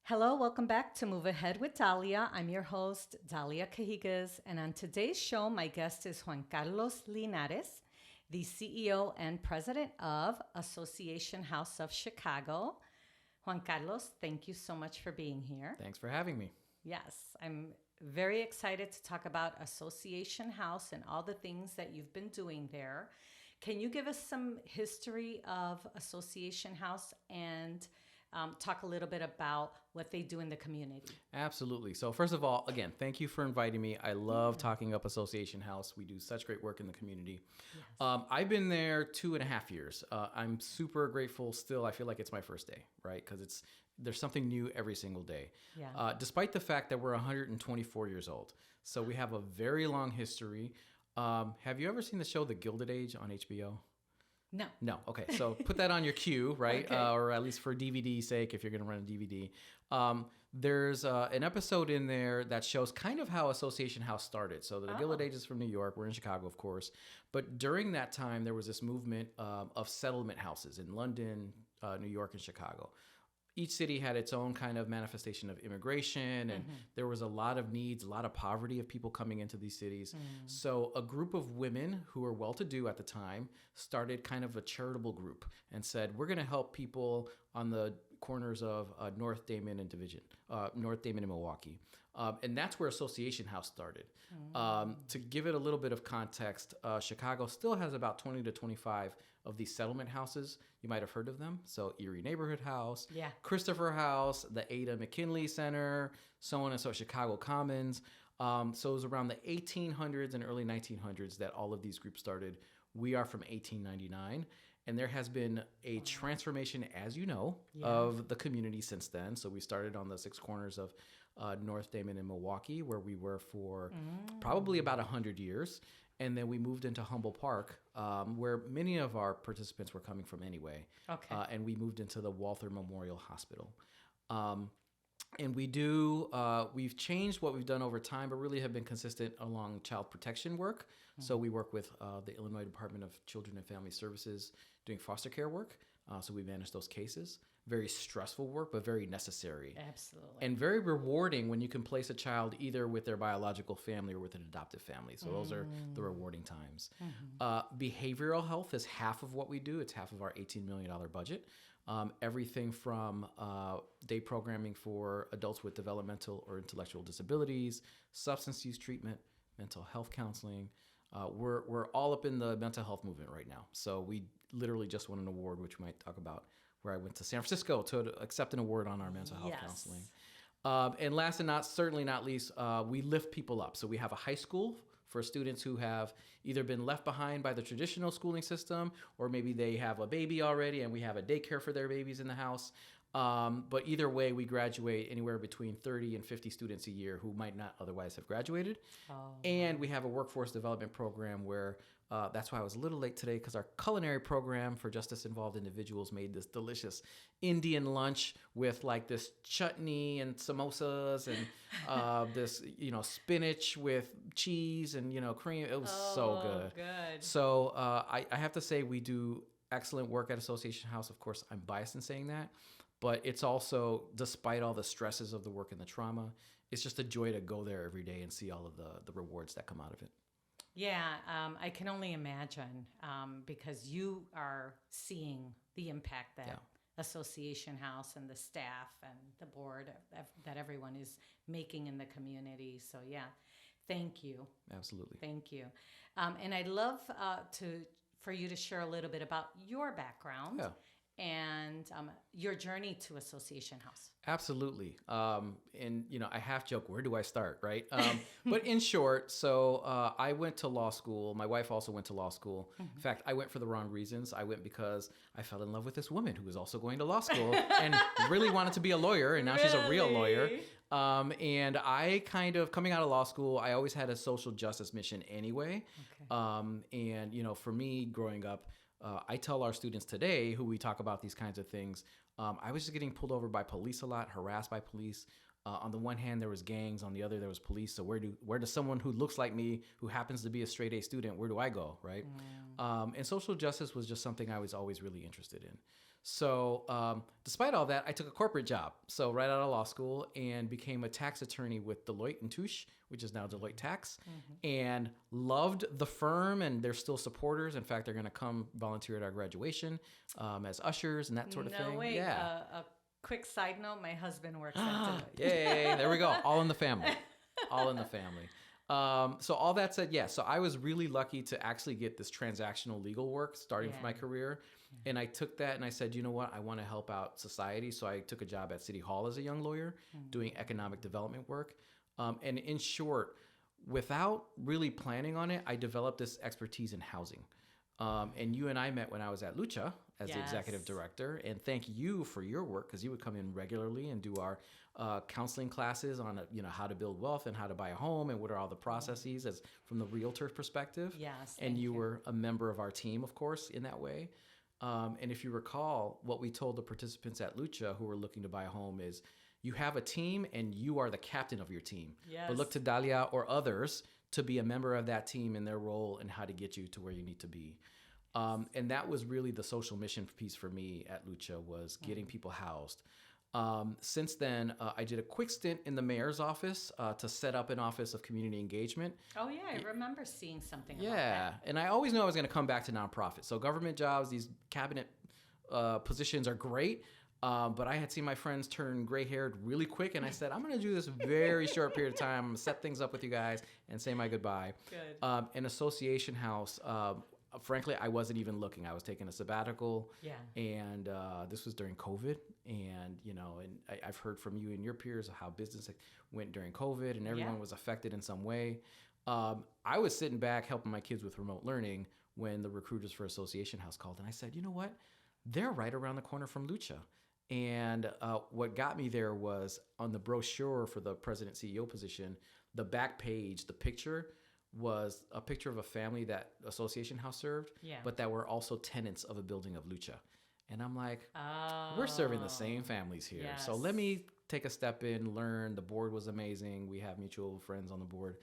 Hello, welcome back to Move Ahead with Dalia. I'm your host, Dalia Cajigas, and on today's show, my guest is Juan Carlos Linares, the CEO and president of Association House of Chicago. Juan Carlos, thank you so much for being here. Thanks for having me. Yes, I'm very excited to talk about Association House and all the things that you've been doing there. Can you give us some history of Association House and talk a little bit about what they do in the community? Absolutely. So first of all, again, thank you for inviting me. I love talking up Association House. We do such great work in the community. Yes. I've been there 2.5 years. I'm super grateful still. I feel like it's my first day, right? Because there's something new every single day. Yeah. Despite the fact that we're 124 years old. So we have a very long history. Have you ever seen the show The Gilded Age on HBO? No. No. Okay. So put that on your queue, right? Okay. Or at least for DVD sake, if you're going to run a DVD. There's an episode in there that shows kind of how Association House started. So the Gilded Age is from New York. We're in Chicago, of course. But during that time, there was this movement of settlement houses in London, New York, and Chicago. Each city had its own kind of manifestation of immigration, and there was a lot of needs, a lot of poverty of people coming into these cities. So a group of women who were well-to-do at the time started kind of a charitable group and said, we're going to help people on the corners of North Damon and Milwaukee. And that's where Association House started. To give it a little bit of context, Chicago still has about 20 to 25 of these settlement houses. You might have heard of them. So Erie Neighborhood House, Yeah. Christopher House, the Ada McKinley Center, so on and so Chicago Commons. So it was around the 1800s and early 1900s that all of these groups started. We are from 1899. And there has been a transformation, as you know, of the community since then. So we started on the six corners of North Damon and Milwaukee, where we were for probably about 100 years. And then we moved into Humboldt Park, where many of our participants were coming from anyway. Okay. And we moved into the Walther Memorial Hospital. And we've changed what we've done over time, but really have been consistent along child protection work. So we work with the Illinois Department of Children and Family Services doing foster care work. So we manage those cases. Very stressful work, but very necessary. Absolutely. And very rewarding when you can place a child either with their biological family or with an adoptive family. So those are the rewarding times. Behavioral health is half of what we do. It's half of our $18 million budget. Everything from day programming for adults with developmental or intellectual disabilities, substance use treatment, mental health counseling. We're all up in the mental health movement right now. So we literally just won an award, which we might talk about, where I went to San Francisco to accept an award on our mental health counseling. And last and certainly not least, we lift people up. So we have a high school for students who have either been left behind by the traditional schooling system, or maybe they have a baby already and we have a daycare for their babies in the house. But either way, we graduate anywhere between 30 and 50 students a year who might not otherwise have graduated. And we have a workforce development program where that's why I was a little late today, because our culinary program for justice-involved individuals made this delicious Indian lunch with like this chutney and samosas and this, spinach with cheese and, cream. It was so good. Good. So I have to say we do excellent work at Association House. Of course, I'm biased in saying that. But it's also, despite all the stresses of the work and the trauma, it's just a joy to go there every day and see all of the rewards that come out of it. Yeah, I can only imagine because you are seeing the impact that Association House and the staff and the board that everyone is making in the community. So yeah, thank you. Absolutely. Thank you. And I'd love for you to share a little bit about your background. And your journey to Association House. Absolutely. And, I half joke, where do I start, right? But in short, so I went to law school. My wife also went to law school. In fact, I went for the wrong reasons. I went because I fell in love with this woman who was also going to law school and really wanted to be a lawyer. And now she's a real lawyer. And I kind of, coming out of law school, I always had a social justice mission anyway. And, for me growing up, I tell our students today who we talk about these kinds of things, I was just getting pulled over by police a lot, harassed by police. On the one hand, there was gangs. On the other, there was police. So where does someone who looks like me, who happens to be a straight A student, where do I go, right? And social justice was just something I was always really interested in. So despite all that, I took a corporate job. So right out of law school and became a tax attorney with Deloitte and Touche, which is now Deloitte Tax, and loved the firm. And they're still supporters. In fact, they're going to come volunteer at our graduation as ushers and that sort of thing. Wait, Yeah. a quick side note, my husband works at Deloitte. Yay, there we go. All in the family. All in the family. So all that said, yeah, so I was really lucky to actually get this transactional legal work starting for my career. And I took that and I said, you know what, I want to help out society. So I took a job at City Hall as a young lawyer doing economic development work. And in short, without really planning on it, I developed this expertise in housing. And you and I met when I was at Lucha as the executive director. And thank you for your work, because you would come in regularly and do our counseling classes on how to build wealth and how to buy a home and what are all the processes as from the realtor's perspective. Yes, and you were a member of our team, of course, in that way. And if you recall, what we told the participants at Lucha who were looking to buy a home is, you have a team and you are the captain of your team. Yes. But look to Dalia or others to be a member of that team in their role and how to get you to where you need to be. And that was really the social mission piece for me at Lucha, was getting people housed. Since then, I did a quick stint in the mayor's office to set up an office of community engagement. Oh, yeah, I remember seeing something about Yeah, that. and I always knew I was going to come back to nonprofit. So government jobs, these cabinet positions are great. But I had seen my friends turn gray-haired really quick, and I said, I'm going to do this very short period of time. I'm going to set things up with you guys and say my goodbye. Good. An association house, frankly, I wasn't even looking. I was taking a sabbatical, and this was during COVID. And, I've heard from you and your peers of how business went during COVID, and everyone was affected in some way. I was sitting back helping my kids with remote learning when the recruiters for Association House called, and I said, you know what? They're right around the corner from Lucha. And what got me there was on the brochure for the president CEO position, the back page, the picture was a picture of a family that Association House served, but that were also tenants of a building of Lucha. And I'm like, we're serving the same families here. Yes. So let me take a step in, learn. The board was amazing. We have mutual friends on the board.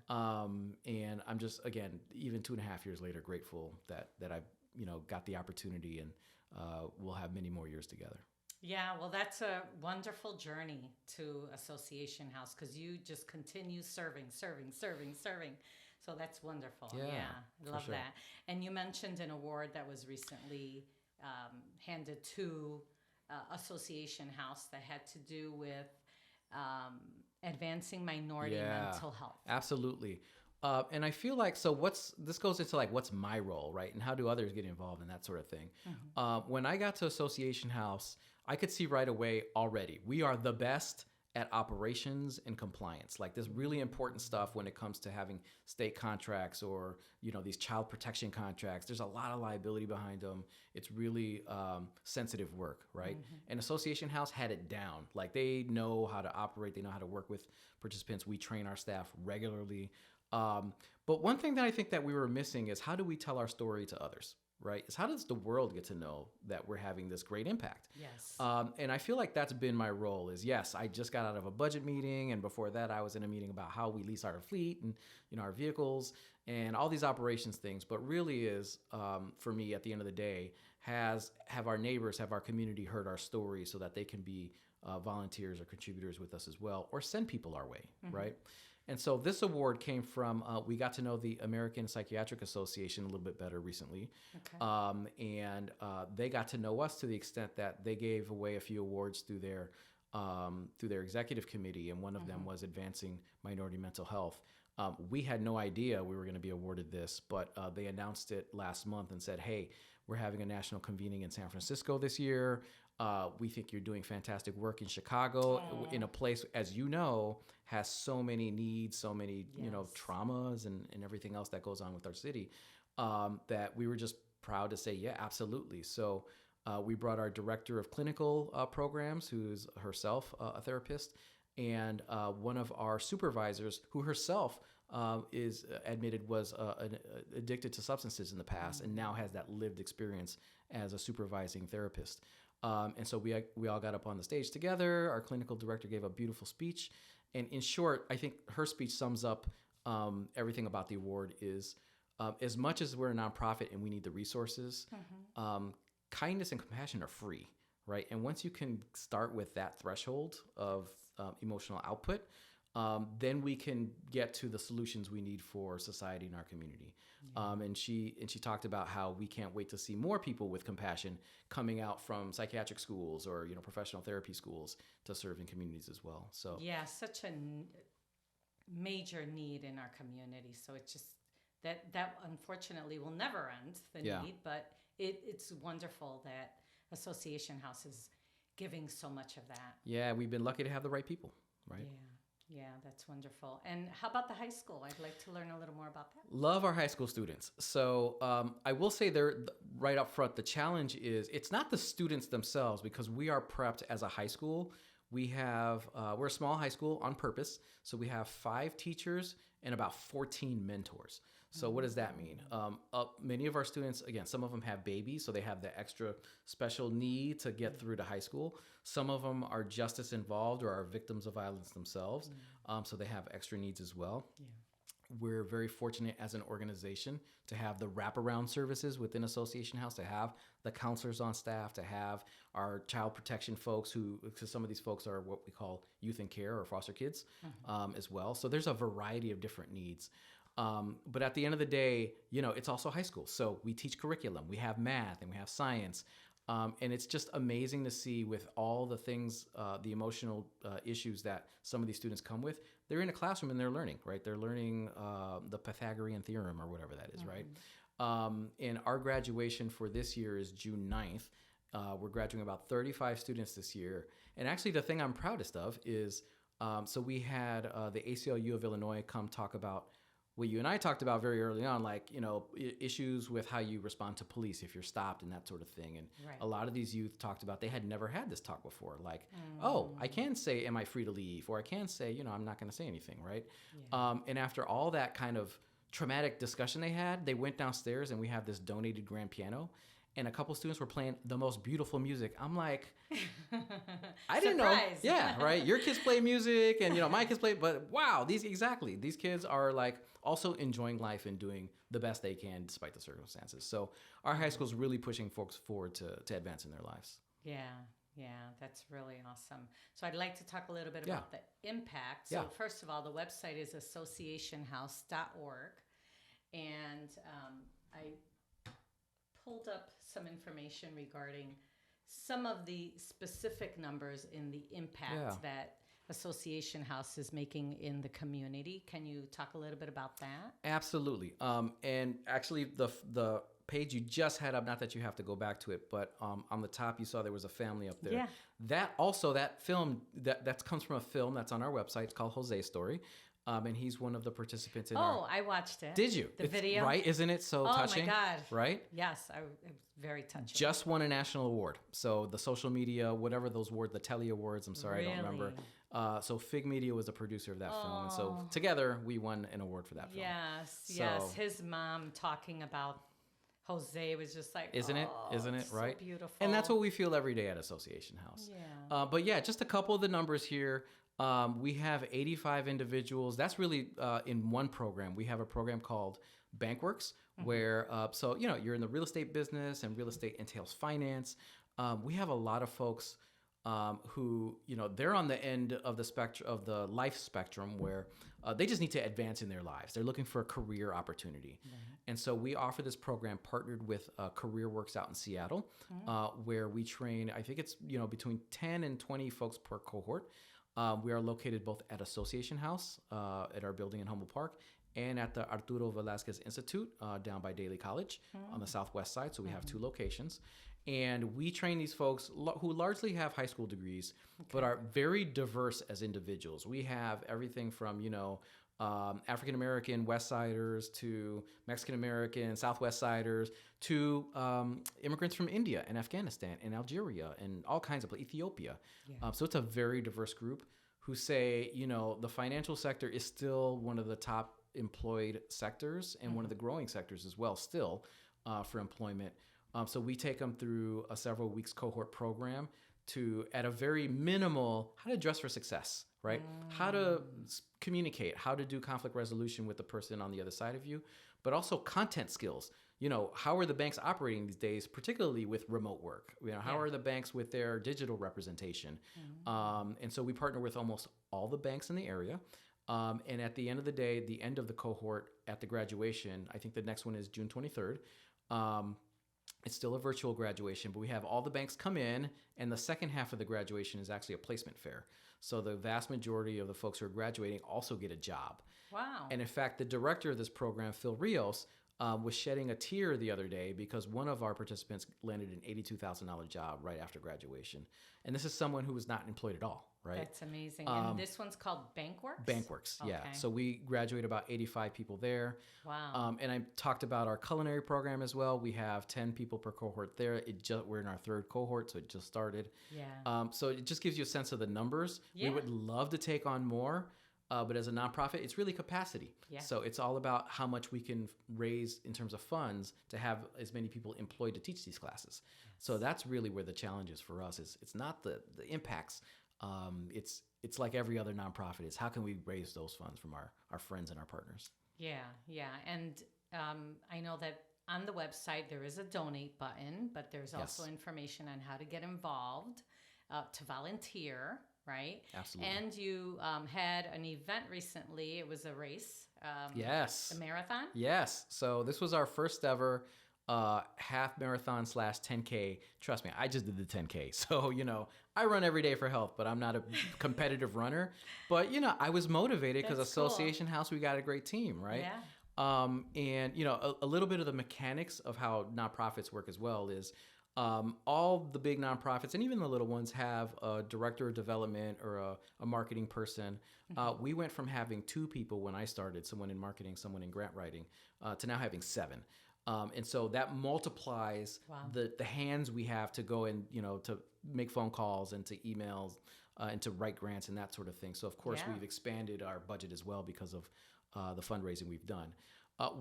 And I'm just, again, even 2.5 years later, grateful that I got the opportunity, and we'll have many more years together. Yeah, well, that's a wonderful journey to Association House, because you just continue serving. So that's wonderful. Yeah, I love that. And you mentioned an award that was recently handed to Association House that had to do with advancing minority mental health. Absolutely. And I feel like, this goes into what's my role, right? And how do others get involved in that sort of thing? When I got to Association House, I could see right away already, we are the best at operations and compliance. This really important stuff when it comes to having state contracts or, these child protection contracts. There's a lot of liability behind them. It's really sensitive work, right? And Association House had it down. They know how to operate. They know how to work with participants. We train our staff regularly. But one thing that I think that we were missing is, how do we tell our story to others, right? Is how does the world get to know that we're having this great impact? Yes. And I feel like that's been my role is, yes, I just got out of a budget meeting. And before that, I was in a meeting about how we lease our fleet and, our vehicles and all these operations things. But really is, for me, at the end of the day, have our neighbors, have our community heard our story so that they can be volunteers or contributors with us as well, or send people our way, right? And so this award came from, we got to know the American Psychiatric Association a little bit better recently. And they got to know us to the extent that they gave away a few awards through their executive committee. And one of them was advancing minority mental health. We had no idea we were going to be awarded this, but they announced it last month and said, hey, we're having a national convening in San Francisco this year. We think you're doing fantastic work in Chicago, in a place, as you know, has so many needs, so many, traumas and everything else that goes on with our city, that we were just proud to say, yeah, absolutely. So we brought our director of clinical programs, who's herself a therapist, and one of our supervisors, who herself is admitted was addicted to substances in the past, and now has that lived experience as a supervising therapist. And so we all got up on the stage together. Our clinical director gave a beautiful speech. And in short, I think her speech sums up everything about the award is, as much as we're a nonprofit and we need the resources, kindness and compassion are free, right? And once you can start with that threshold of emotional output, then we can get to the solutions we need for society and our community. And she talked about how we can't wait to see more people with compassion coming out from psychiatric schools or professional therapy schools to serve in communities as well. So yeah, such a major need in our community. So it's just that unfortunately will never end, the need, but it's wonderful that Association House is giving so much of that. Yeah, we've been lucky to have the right people, right? Yeah, that's wonderful. And how about the high school? I'd like to learn a little more about that. Love our high school students. So I will say there, right up front, the challenge is it's not the students themselves, because we are prepped as a high school. We're a small high school on purpose. So we have 5 teachers and about 14 mentors. So what does that mean? Many of our students, again, some of them have babies, so they have the extra special need to get through to high school. Some of them are just as involved or are victims of violence themselves, so they have extra needs as well. Yeah. We're very fortunate as an organization to have the wraparound services within Association House, to have the counselors on staff, to have our child protection folks because some of these folks are what we call youth in care or foster kids as well. So there's a variety of different needs. But at the end of the day, it's also high school. So we teach curriculum, we have math, and we have science. And it's just amazing to see with all the things, the emotional issues that some of these students come with. They're in a classroom and they're learning, right? They're learning the Pythagorean theorem or whatever that is, right? And our graduation for this year is June 9th. We're graduating about 35 students this year. And actually the thing I'm proudest of is, so we had the ACLU of Illinois come talk about what you and I talked about very early on, like, issues with how you respond to police if you're stopped and that sort of thing. And a lot of these youth talked about they had never had this talk before. Like, oh, I can say, am I free to leave? Or I can say, I'm not going to say anything, right? Yeah. And after all that kind of traumatic discussion they had, they went downstairs and we have this donated grand piano. And a couple students were playing the most beautiful music. I'm like, I didn't know. Yeah, right. Your kids play music and, my kids play. But wow, these kids are like also enjoying life and doing the best they can despite the circumstances. So our high school is really pushing folks forward to advance in their lives. Yeah, that's really awesome. So I'd like to talk a little bit about the impact. So first of all, the website is associationhouse.org. And I pulled up some information regarding some of the specific numbers in the impact that Association House is making in the community. Can you talk a little bit about that? Absolutely. And actually, the page you just had up, not that you have to go back to it, but on the top you saw there was a family up there. Yeah. That film, that comes from a film that's on our website. It's called Jose's Story. And he's one of the participants in I watched it. Did you? The video? Right? Isn't it so touching? Oh, my God. Right? Yes, it was very touching. Just won a national award. So the social media, whatever those awards, the Telly Awards, I'm sorry, I don't remember. So Fig Media was the producer of that film. And so together we won an award for that film. Yes. His mom talking about Jose was just like, Isn't it right? So beautiful. And that's what we feel every day at Association House. Yeah. But just a couple of the numbers here. We have 85 individuals. That's really in one program. We have a program called Bankworks, where, you're in the real estate business and real estate entails finance. We have a lot of folks who, they're on the end of the spectrum, of the life spectrum, where they just need to advance in their lives. They're looking for a career opportunity. And so we offer this program partnered with CareerWorks out in Seattle, where we train, I think it's, between 10 and 20 folks per cohort. We are located both at Association House, at our building in Humboldt Park, and at the Arturo Velázquez Institute down by Daly College on the southwest side. So we have 2 locations. And we train these folks who largely have high school degrees, but are very diverse as individuals. We have everything from, African-American West Siders to Mexican-American Southwest Siders to immigrants from India and Afghanistan and Algeria and all kinds of Ethiopia. Yeah. So it's a very diverse group who say, the financial sector is still one of the top employed sectors and one of the growing sectors as well still for employment. So we take them through a several weeks cohort program to, at a very minimal, how to dress for success, right? How to communicate, how to do conflict resolution with the person on the other side of you, but also content skills. how are the banks operating these days, particularly with remote work? How are the banks with their digital representation? And so we partner with almost all the banks in the area. And at the end of the day, the end of the cohort at the graduation, I think the next one is June 23rd. It's still a virtual graduation, but we have all the banks come in, and the second half of the graduation is actually a placement fair. So the vast majority of the folks who are graduating also get a job. Wow. And in fact, the director of this program, Phil Rios, was shedding a tear the other day because one of our participants landed an $82,000 job right after graduation. And this is someone who was not employed at all, right? That's amazing. And this one's called Bankworks? Bankworks, yeah. Okay. So we graduate about 85 people there. Wow. And I talked about our culinary program as well. We have 10 people per cohort there. We're in our third cohort, so it just started. Yeah. So it just gives you a sense of the numbers. Yeah. We would love to take on more. But as a nonprofit, it's really capacity. Yeah. So it's all about how much we can raise in terms of funds to have as many people employed to teach these classes. Yes. So that's really where the challenge is for us. It's not the impacts. It's like every other nonprofit. It's how can we raise those funds from our friends and our partners. Yeah. And I know that on the website there is a donate button, but there's also information on how to get involved, to volunteer. Right? Absolutely. And you had an event recently. It was a race. Yes. A marathon? Yes. So this was our first ever half marathon / 10K. Trust me, I just did the 10K. So, I run every day for health, but I'm not a competitive runner. But, I was motivated because Association House, we got a great team, right? Yeah. And, a little bit of the mechanics of how nonprofits work as well is all the big nonprofits and even the little ones have a director of development or a marketing person. We went from having 2 people when I started, someone in marketing, someone in grant writing, to now having 7. And so that multiplies the hands we have to go and, to make phone calls and to emails and to write grants and that sort of thing. So, of course, we've expanded our budget as well because of the fundraising we've done.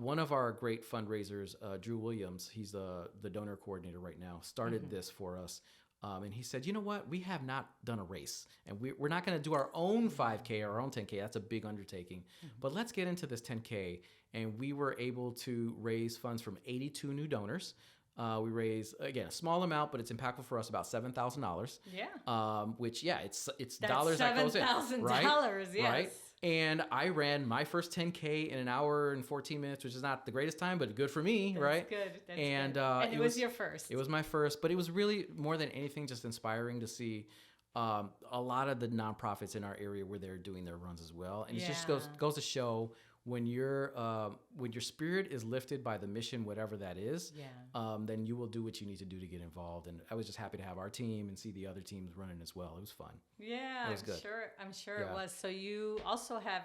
One of our great fundraisers, Drew Williams, he's the donor coordinator right now, started this for us. And he said, you know what? We have not done a race. And we're not going to do our own 5K or our own 10K. That's a big undertaking. But let's get into this 10K. And we were able to raise funds from 82 new donors. We raised, again, a small amount, but it's impactful for us, about $7,000. Yeah. Which, it's That's dollars that goes in. $7,000, yes. Right? And I ran my first 10K in an hour and 14 minutes, which is not the greatest time, but good for me, That's right? Good. That's and good. And it was your first. It was my first, but it was really more than anything just inspiring to see a lot of the nonprofits in our area where they're doing their runs as well. And it just goes to show when your spirit is lifted by the mission, whatever that is, then you will do what you need to do to get involved. And I was just happy to have our team and see the other teams running as well. It was fun. Yeah, it was good. I'm sure it was. So you also have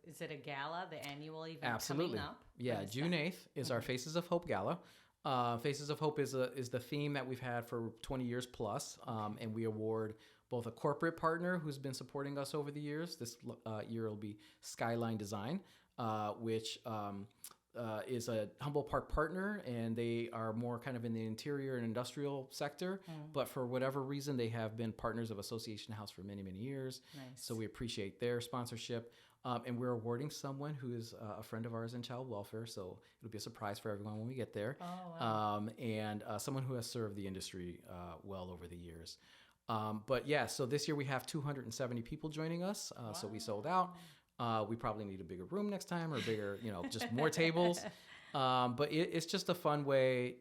is it a gala, the annual event coming up? Yeah, June 8th is our Faces of Hope Gala. Faces of Hope is the theme that we've had for 20 years plus, and we award both a corporate partner who's been supporting us over the years. This year will be Skyline Design, which is a Humboldt Park partner, and they are more kind of in the interior and industrial sector. But for whatever reason, they have been partners of Association House for many, many years. Nice. So we appreciate their sponsorship. And we're awarding someone who is a friend of ours in child welfare. So it'll be a surprise for everyone when we get there. Oh, wow. And someone who has served the industry well over the years. But yeah, so this year we have 270 people joining us. So we sold out. We probably need a bigger room next time or bigger, just more tables. But it's just a fun way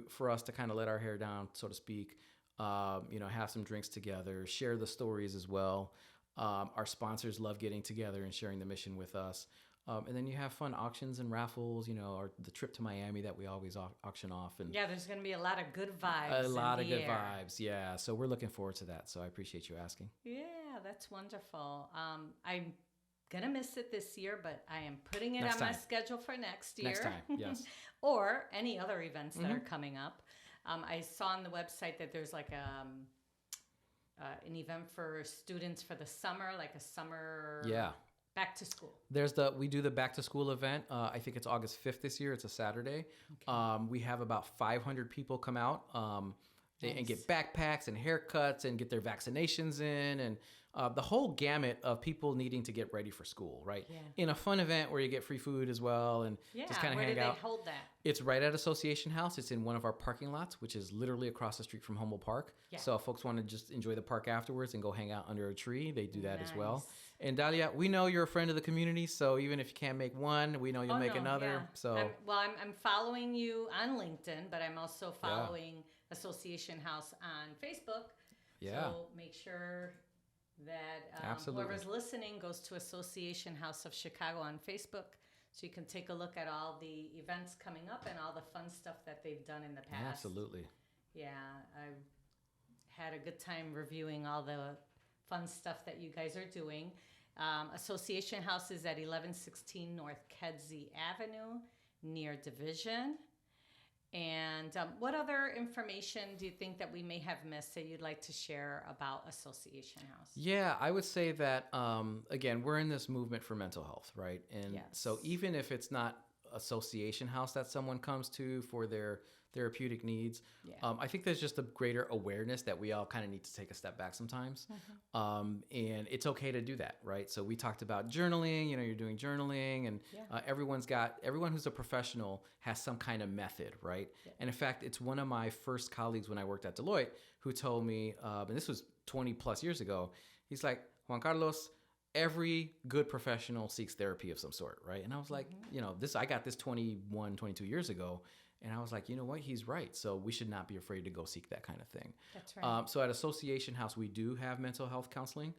for us to kind of let our hair down, so to speak, have some drinks together, share the stories as well. Our sponsors love getting together and sharing the mission with us. And then you have fun auctions and raffles, or the trip to Miami that we always auction off. And yeah, there's going to be a lot of good vibes. A lot of good vibes, yeah. So we're looking forward to that. So I appreciate you asking. Yeah, that's wonderful. I'm going to miss it this year, but I am putting it on my schedule for next year. Next time, yes. Or any other events that are coming up. I saw on the website that there's like an event for students for the summer, like a summer back to school. We do the back to school event. I think it's August 5th this year. It's a Saturday. Okay. We have about 500 people come out. and get backpacks and haircuts and get their vaccinations in, and the whole gamut of people needing to get ready for school, right? Yeah. In a fun event where you get free food as well and just kind of hang out. Where do they hold that? It's right at Association House. It's in one of our parking lots, which is literally across the street from Humboldt Park. Yeah. So if folks want to just enjoy the park afterwards and go hang out under a tree, they do that as well. Nice. And Dalia, we know you're a friend of the community, so even if you can't make one, we know you'll make another. Yeah. So I'm following you on LinkedIn, but I'm also following Association House on Facebook. Yeah. So make sure that whoever's listening goes to Association House of Chicago on Facebook, so you can take a look at all the events coming up and all the fun stuff that they've done in the past. Absolutely. Yeah, I've had a good time reviewing all the fun stuff that you guys are doing. Association House is at 1116 North Kedzie Avenue near Division. And what other information do you think that we may have missed that you'd like to share about Association House? Yeah, I would say that, again, we're in this movement for mental health, right? And so even if it's not Association House that someone comes to for their therapeutic needs, I think there's just a greater awareness that we all kind of need to take a step back sometimes. And it's okay to do that, right? So we talked about journaling, you're doing journaling, and everyone who's a professional has some kind of method, right? And in fact, it's one of my first colleagues when I worked at Deloitte who told me, and this was 20 plus years ago, he's like, Juan Carlos, every good professional seeks therapy of some sort, right? And I was like, I got this 21, 22 years ago. And I was like, you know what? He's right. So we should not be afraid to go seek that kind of thing. That's right. So at Association House, we do have mental health counseling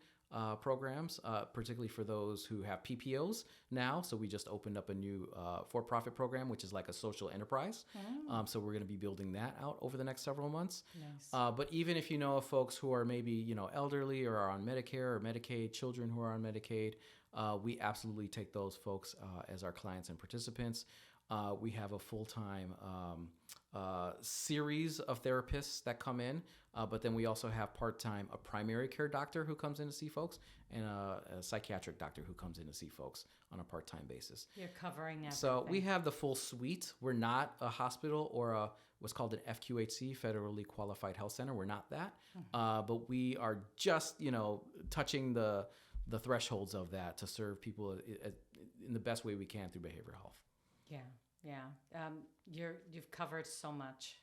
programs, particularly for those who have PPOs now. So we just opened up a new for-profit program, which is like a social enterprise. So we're going to be building that out over the next several months. Nice. But even if you know of folks who are maybe, elderly or are on Medicare or Medicaid, children who are on Medicaid, we absolutely take those folks as our clients and participants. We have a full-time series of therapists that come in, but then we also have part-time a primary care doctor who comes in to see folks and a psychiatric doctor who comes in to see folks on a part-time basis. You're covering everything. So we have the full suite. We're not a hospital or what's called an FQHC, Federally Qualified Health Center. We're not that, but we are just, touching the thresholds of that to serve people in the best way we can through behavioral health. Yeah. You've covered so much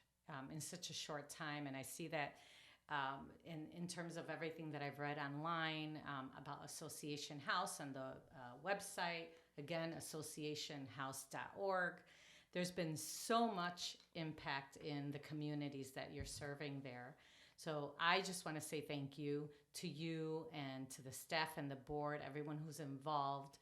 in such a short time, and I see that in terms of everything that I've read online about Association House and the website, again, associationhouse.org. There's been so much impact in the communities that you're serving there. So I just want to say thank you to you and to the staff and the board, everyone who's involved,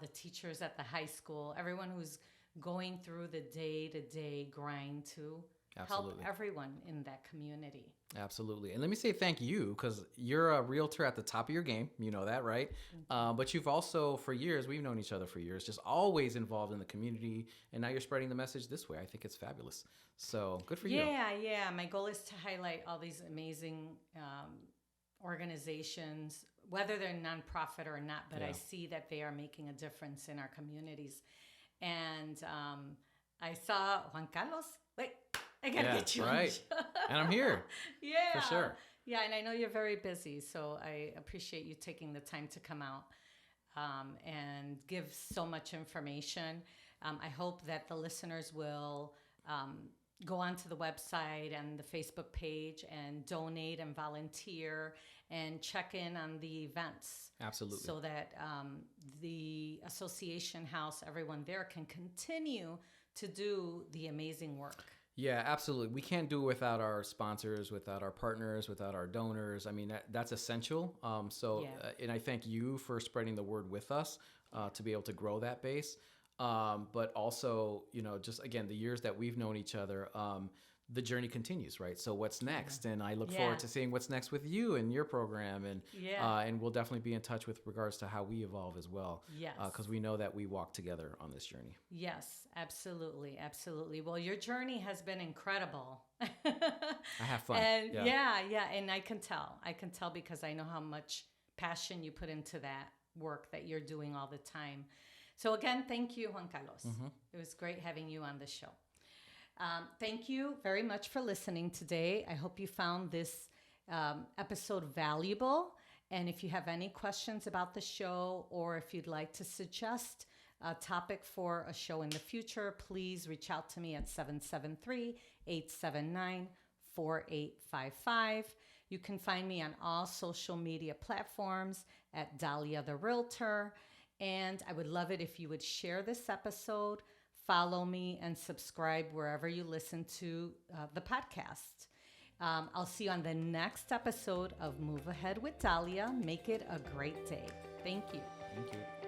the teachers at the high school, everyone who's going through the day-to-day grind to help everyone in that community. Absolutely. And let me say thank you, because you're a realtor at the top of your game. You know that, right? But you've also, for years, we've known each other for years, just always involved in the community. And now you're spreading the message this way. I think it's fabulous. So good for you. Yeah. My goal is to highlight all these amazing organizations, whether they're nonprofit or not, but I see that they are making a difference in our communities. And I saw Juan Carlos. Wait, I gotta get you right. And I'm here. Yeah, for sure. Yeah, and I know you're very busy, so I appreciate you taking the time to come out and give so much information. I hope that the listeners will go onto the website and the Facebook page and donate and volunteer and check in on the events. Absolutely. So that the Association House, everyone there can continue to do the amazing work. Yeah, absolutely. We can't do it without our sponsors, without our partners, without our donors. I mean, that's essential. And I thank you for spreading the word with us to be able to grow that base. But also, just again, the years that we've known each other, the journey continues, right? So what's next? And I look forward to seeing what's next with you and your program. And we'll definitely be in touch with regards to how we evolve as well. Yes. Because we know that we walk together on this journey. Yes, absolutely. Well, your journey has been incredible. I have fun. And and I can tell because I know how much passion you put into that work that you're doing all the time. So again, thank you, Juan Carlos. It was great having you on the show. Thank you very much for listening today. I hope you found this episode valuable. And if you have any questions about the show, or if you'd like to suggest a topic for a show in the future, please reach out to me at 773-879-4855. You can find me on all social media platforms at Dahlia the Realtor. And I would love it if you would share this episode, follow me, and subscribe wherever you listen to the podcast. I'll see you on the next episode of Move Ahead with Dahlia. Make it a great day. Thank you. Thank you.